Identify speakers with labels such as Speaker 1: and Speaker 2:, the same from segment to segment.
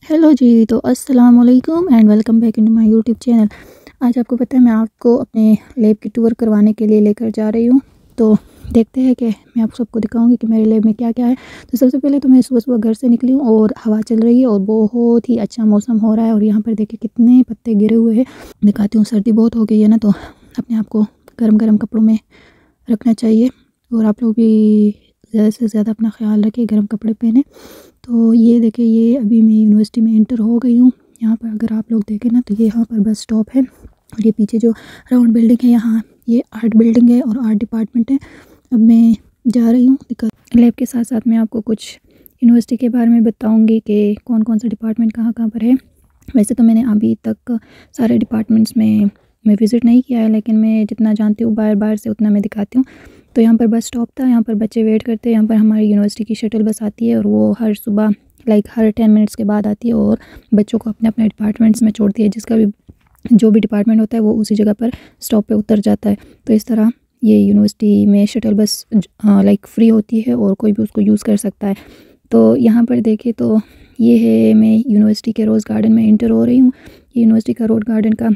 Speaker 1: Hello जी। तो अस्सलाम वालेकुम and welcome back into my YouTube channel. आज आपको पता है मैं आपको अपने लैब की टूर करवाने के लिए लेकर जा रही हूँ। तो देखते हैं कि मैं आप सबको दिखाऊंगी कि मेरे लैब में क्या क्या है। तो सबसे पहले तो मैं सुबह सुबह घर से निकली हूँ और हवा चल रही है और बहुत ही अच्छा मौसम हो रहा है। और यहाँ पर देखिए कितने पत्ते गिरे हुए हैं। दिखाती हूँ, सर्दी बहुत हो गई है ना, तो अपने आप को गर्म गर्म कपड़ों में रखना चाहिए। और आप लोग भी ज़्यादा से ज़्यादा अपना ख्याल रखें, गर्म कपड़े पहने। तो ये देखिए, ये अभी मैं यूनिवर्सिटी में इंटर हो गई हूँ। यहाँ पर अगर आप लोग देखें ना, तो ये यहाँ पर बस स्टॉप है। और ये पीछे जो राउंड बिल्डिंग है, यहाँ ये आर्ट बिल्डिंग है और आर्ट डिपार्टमेंट है। अब मैं जा रही हूँ लैब के साथ साथ मैं आपको कुछ यूनिवर्सिटी के बारे में बताऊँगी कि कौन कौन सा डिपार्टमेंट कहाँ कहाँ पर है। वैसे तो मैंने अभी तक सारे डिपार्टमेंट्स में मैं विज़िट नहीं किया है, लेकिन मैं जितना जानती हूँ बाहर बाहर से उतना मैं दिखाती हूँ। तो यहाँ पर बस स्टॉप था, यहाँ पर बच्चे वेट करते हैं। यहाँ पर हमारी यूनिवर्सिटी की शटल बस आती है और वो हर सुबह हर 10 मिनट्स के बाद आती है और बच्चों को अपने अपने डिपार्टमेंट्स में छोड़ती है। जिसका भी जो भी डिपार्टमेंट होता है वो उसी जगह पर स्टॉप पे उतर जाता है। तो इस तरह ये यूनिवर्सिटी में शटल बस फ्री होती है और कोई भी उसको यूज़ कर सकता है। तो यहाँ पर देखिए, तो ये है, मैं यूनिवर्सिटी के रोज़ गार्डन में इंटर हो रही हूँ। ये यूनिवर्सिटी का रोज़ गार्डन का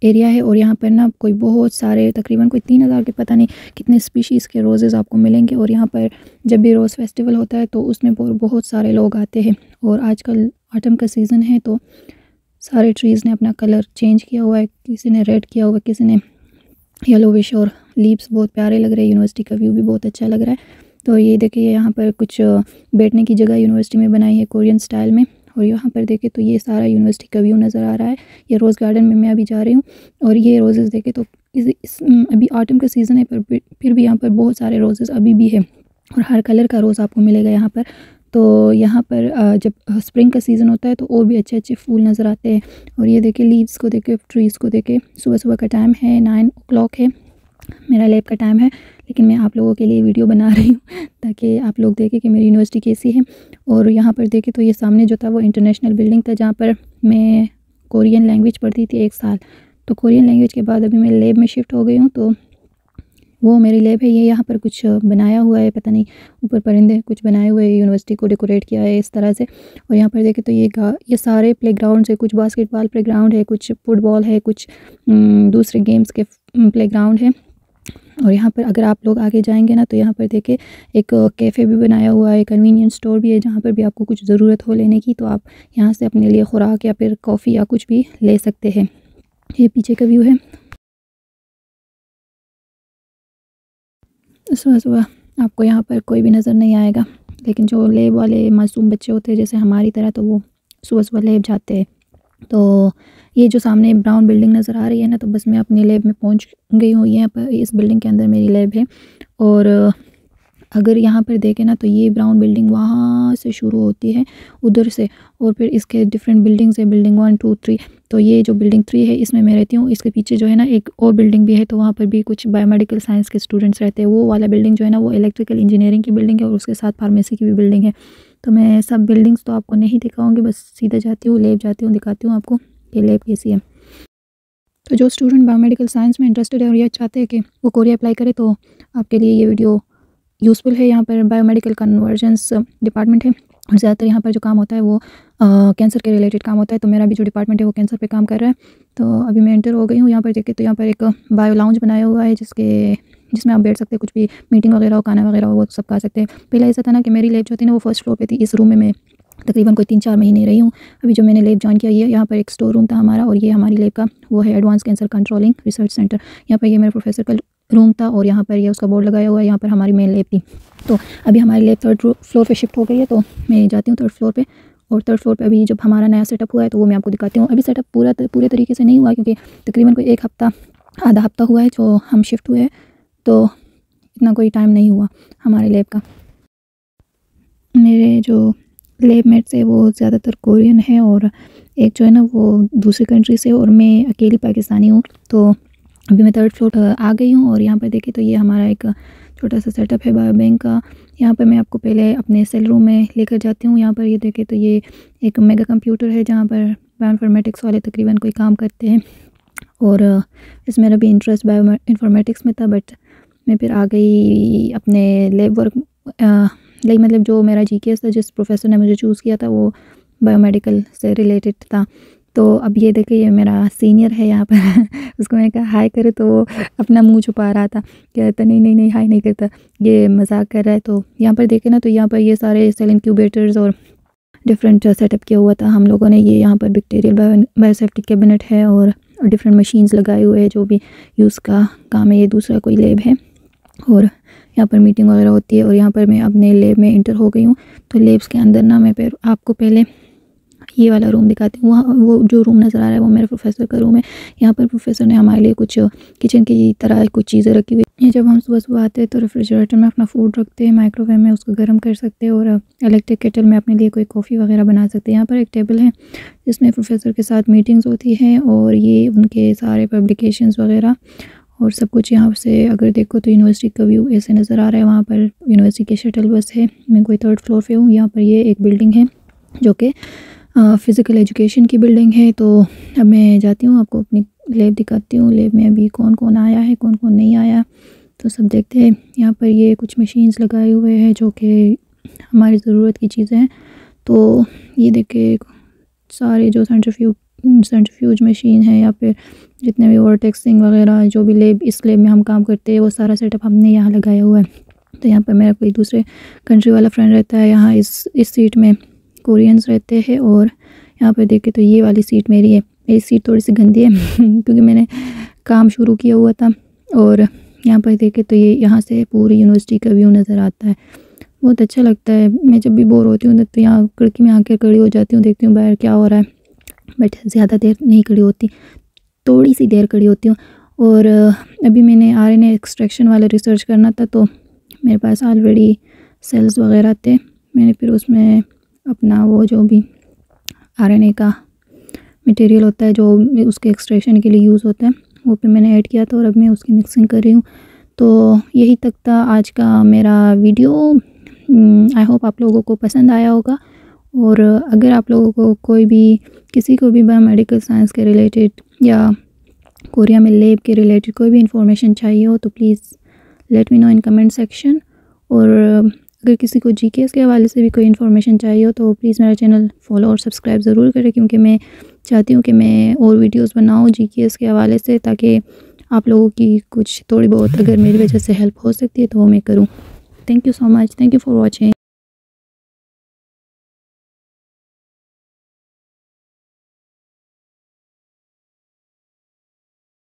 Speaker 1: एरिया है और यहाँ पर ना कोई बहुत सारे, तकरीबन कोई 3000 के पता नहीं कितने स्पीशीज़ के रोज़ेज़ आपको मिलेंगे। और यहाँ पर जब भी रोज़ फेस्टिवल होता है तो उसमें बहुत सारे लोग आते हैं। और आजकल ऑटम का सीज़न है तो सारे ट्रीज़ ने अपना कलर चेंज किया हुआ है। किसी ने रेड किया हुआ है, किसी ने येलोविश, और लीव्स बहुत प्यारे लग रहे हैं। यूनिवर्सिटी का व्यू भी बहुत अच्छा लग रहा है। तो ये देखिए, यहाँ पर कुछ बैठने की जगह यूनिवर्सिटी में बनाई है कोरियन स्टाइल में। और यहाँ पर देखें तो ये सारा यूनिवर्सिटी का व्यू नज़र आ रहा है। ये रोज़ गार्डन में मैं अभी जा रही हूँ। और ये रोज़ेज़ देखें तो अभी ऑटम का सीज़न है पर फिर भी यहाँ पर बहुत सारे रोज़ेज़ अभी भी है और हर कलर का रोज़ आपको मिलेगा यहाँ पर। तो यहाँ पर जब स्प्रिंग का सीज़न होता है तो और भी अच्छे अच्छे फूल नज़र आते हैं। और ये देखें, लीव्स को देखें, ट्रीज़ को देखें। सुबह सुबह का टाइम है, 9 o'clock है, मेरा लैब का टाइम है। लेकिन मैं आप लोगों के लिए वीडियो बना रही हूँ ताकि आप लोग देखें कि मेरी यूनिवर्सिटी कैसी है। और यहाँ पर देखें तो ये सामने जो था वो इंटरनेशनल बिल्डिंग था, जहाँ पर मैं कोरियन लैंग्वेज पढ़ती थी 1 साल। तो कोरियन लैंग्वेज के बाद अभी मैं लैब में शिफ्ट हो गई हूँ, तो वो मेरी लैब है। ये यहाँ पर कुछ बनाया हुआ है, पता नहीं ऊपर परिंदे कुछ बनाए हुए हैं, यूनिवर्सिटी को डेकोरेट किया है इस तरह से। और यहाँ पर देखें तो ये सारे प्लेग्राउंड्स है। कुछ बास्केटबॉल प्लेग्राउंड है, कुछ फुटबॉल है, कुछ दूसरे गेम्स के प्लेग्राउंड है। और यहाँ पर अगर आप लोग आगे जाएंगे ना, तो यहाँ पर देखें एक कैफ़े भी बनाया हुआ है, कन्वीनियंस स्टोर भी है, जहाँ पर भी आपको कुछ ज़रूरत हो लेने की तो आप यहाँ से अपने लिए खुराक या फिर कॉफ़ी या कुछ भी ले सकते हैं। ये पीछे का व्यू है। सुबह सुबह आपको यहाँ पर कोई भी नज़र नहीं आएगा, लेकिन जो लैब वाले मासूम बच्चे होते हैं जैसे हमारी तरह, तो वो सुबह सुबह लैब जाते हैं। तो ये जो सामने ब्राउन बिल्डिंग नज़र आ रही है ना, तो बस मैं अपनी लैब में पहुँच गई हूँ। यहाँ पर इस बिल्डिंग के अंदर मेरी लैब है। और अगर यहाँ पर देखें ना, तो ये ब्राउन बिल्डिंग वहाँ से शुरू होती है, उधर से, और फिर इसके डिफरेंट बिल्डिंग्स है, बिल्डिंग 1 2 3। तो ये जो बिल्डिंग 3 है इसमें मैं रहती हूँ। इसके पीछे जो है ना एक और बिल्डिंग भी है, तो वहाँ पर भी कुछ बायोमेडिकल साइंस के स्टूडेंट्स रहते हैं। वो वाला बिल्डिंग जो है ना वो इलेक्ट्रिकल इंजीनियरिंग की बिल्डिंग है और उसके साथ फार्मेसी की भी बिल्डिंग है। तो मैं सब बिल्डिंग्स तो आपको नहीं दिखाऊँगी, बस सीधा जाती हूँ, लैब जाती हूँ, दिखाती हूँ आपको कि लैब कैसी है। तो जो स्टूडेंट बायोमेडिकल साइंस में इंटरेस्टेड है और ये चाहते हैं कि वो कोरिया अप्लाई करे, तो आपके लिए ये वीडियो यूज़फुल है। यहाँ पर बायोमेडिकल कन्वर्जेंस डिपार्टमेंट है और ज़्यादातर यहाँ पर जो काम होता है वो कैंसर के रिलेटेड काम होता है। तो मेरा भी जो डिपार्टमेंट है वो कैंसर पे काम कर रहा है। तो अभी मैं एंटर हो गई हूँ। यहाँ पर देखिए तो यहाँ पर एक बायो लाउंज बनाया हुआ है जिसमें आप बैठ सकते हैं, कुछ भी मीटिंग वगैरह हो, खाना वगैरह हो, वो सब खा सकते हैं। पहले ऐसा था ना कि मेरी लैब जो थी ना वो फर्स्ट फ्लोर पे थी। इस रूम में मैं तकरीबन कोई 3-4 महीने रही हूँ। अभी जो मैंने लैब ज्वाइन किया, ये यहाँ पर एक स्टोर रूम था हमारा, और ये हमारी लैब का वो है advance cancer controlling research centre. यहाँ पर ये मेरे प्रोफेसर का रूम था और यहाँ पर ये उसका बोर्ड लगाया हुआ है। यहाँ पर हमारी मेन लैब थी। तो अभी हमारी लैब 3rd फ्लोर पे शिफ्ट हो गई है, तो मैं जाती हूँ 3rd फ्लोर पे। और 3rd फ्लोर पे अभी जब हमारा नया सेटअप हुआ है तो वो मैं आपको दिखाती हूँ। अभी सेटअप पूरे तरीके से नहीं हुआ, क्योंकि तकरीबन कोई 1 हफ्ता आधा हफ्ता हुआ है जो हम शिफ्ट हुए हैं, तो इतना कोई टाइम नहीं हुआ हमारे लैब का। मेरे जो लैब मेट्स है वो ज़्यादातर कोरियन है और एक जो है ना वो दूसरी कंट्री से, और मैं अकेली पाकिस्तानी हूँ। तो अभी मैं 3rd फ्लोर आ गई हूँ। और यहाँ पर देखिए तो ये हमारा एक छोटा सा सेटअप है बायो बैंक का। यहाँ पर मैं आपको पहले अपने सेल रूम में लेकर जाती हूँ। यहाँ पर ये देखें तो ये एक मेगा कंप्यूटर है जहाँ पर बायोइन्फॉर्मेटिक्स वाले तकरीबन कोई काम करते हैं। और इसमें मेरा भी इंटरेस्ट बायो इन्फॉर्मेटिक्स में था, बट मैं फिर आ गई अपने लैब वर्क मतलब जो मेरा जीकेएस था, जिस प्रोफेसर ने मुझे चूज़ किया था, वो बायोमेडिकल से रिलेटेड था। तो अब ये देखिए ये मेरा सीनियर है यहाँ पर उसको मैंने कहा हाय करे तो वो अपना मुंह छुपा रहा था, कहता नहीं नहीं नहीं हाय नहीं करता, ये मजाक कर रहा है। तो यहाँ पर देखे ना, तो यहाँ पर ये सारे सेल इंक्यूबेटर्स और डिफरेंट सेटअप किया हुआ था हम लोगों ने। ये यहाँ पर बैक्टीरियल बायोसेफ्टी कैबिनेट है और डिफरेंट मशीन्स लगाए हुए हैं जो भी यूज़ का काम है। ये दूसरा कोई लैब है और यहाँ पर मीटिंग वगैरह होती है। और यहाँ पर मैं अपने लैब में इंटर हो गई हूँ। तो लैब्स के अंदर ना मैं आपको पहले ये वाला रूम दिखाती हूँ। वहाँ वो जो रूम नज़र आ रहा है वो मेरे प्रोफेसर का रूम है। यहाँ पर प्रोफेसर ने हमारे लिए कुछ किचन की तरह कुछ चीज़ें रखी हुई हैं। जब हम सुबह सुबह आते हैं तो रेफ्रिजरेटर में अपना फूड रखते हैं, माइक्रोवेव में उसको गर्म कर सकते हैं और इलेक्ट्रिक केटल में अपने लिए कोई कॉफ़ी वगैरह बना सकते हैं। यहाँ पर एक टेबल है जिसमें प्रोफेसर के साथ मीटिंग्स होती हैं और ये उनके सारे पब्लिकेशंस वगैरह और सब कुछ। यहाँ से अगर देखो तो यूनिवर्सिटी का व्यू ऐसे नज़र आ रहा है। वहाँ पर यूनिवर्सिटी की शटल बस है। मैं कोई 3rd फ्लोर पे हूँ। यहाँ पर ये एक बिल्डिंग है जो कि फ़िज़िकल एजुकेशन की बिल्डिंग है। तो अब मैं जाती हूँ, आपको अपनी लैब दिखाती हूँ। लैब में अभी कौन कौन आया है, कौन कौन नहीं आया, तो सब देखते हैं। यहाँ पर ये कुछ मशीन्स लगाए हुए हैं जो कि हमारी ज़रूरत की चीज़ें हैं। तो ये देखिए सारे जो सेंट्रीफ्यूज मशीन है या फिर जितने भी वर्टेक्सिंग वगैरह जो भी लैब इस लैब में हम काम करते हैं वो सारा सेटअप हमने यहाँ लगाया हुआ है। तो यहाँ पर मेरा कोई दूसरे कंट्री वाला फ्रेंड रहता है। यहाँ इस सीट में कोरियंस रहते हैं। और यहाँ पर देखें तो ये वाली सीट मेरी है। मेरी सीट थोड़ी सी गंदी है क्योंकि मैंने काम शुरू किया हुआ था। और यहाँ पर देखें तो ये यहाँ से पूरी यूनिवर्सिटी का व्यू नज़र आता है, बहुत अच्छा लगता है। मैं जब भी बोर होती हूँ तो यहाँ खिड़की में आकर खड़ी हो जाती हूँ, देखती हूँ बाहर क्या हो रहा है। बट ज़्यादा देर नहीं खड़ी होती, थोड़ी सी देर खड़ी होती हूँ। और अभी मैंने RNA एक्सट्रैक्शन वाला रिसर्च करना था तो मेरे पास ऑलरेडी सेल्स वगैरह थे। मैंने फिर उसमें अपना वो जो भी RNA का मटेरियल होता है जो उसके एक्सट्रैक्शन के लिए यूज़ होता है वो पे मैंने ऐड किया था और अब मैं उसकी मिक्सिंग कर रही हूँ। तो यही तक था आज का मेरा वीडियो। आई होप आप लोगों को पसंद आया होगा। और अगर आप लोगों को कोई भी किसी को भी बायोमेडिकल साइंस के रिलेटेड या कोरिया में लैब के रिलेटेड कोई भी इंफॉर्मेशन चाहिए हो तो please let me know in comment section. और अगर किसी को GKS के हवाले से भी कोई इन्फॉर्मेशन चाहिए हो तो प्लीज़ मेरा चैनल फॉलो और सब्सक्राइब ज़रूर करें, क्योंकि मैं चाहती हूँ कि मैं और वीडियोस बनाऊँ GKS के हवाले से, ताकि आप लोगों की कुछ थोड़ी बहुत अगर मेरी वजह से हेल्प हो सकती है तो वो मैं करूँ। Thank you so much, thank you for watching.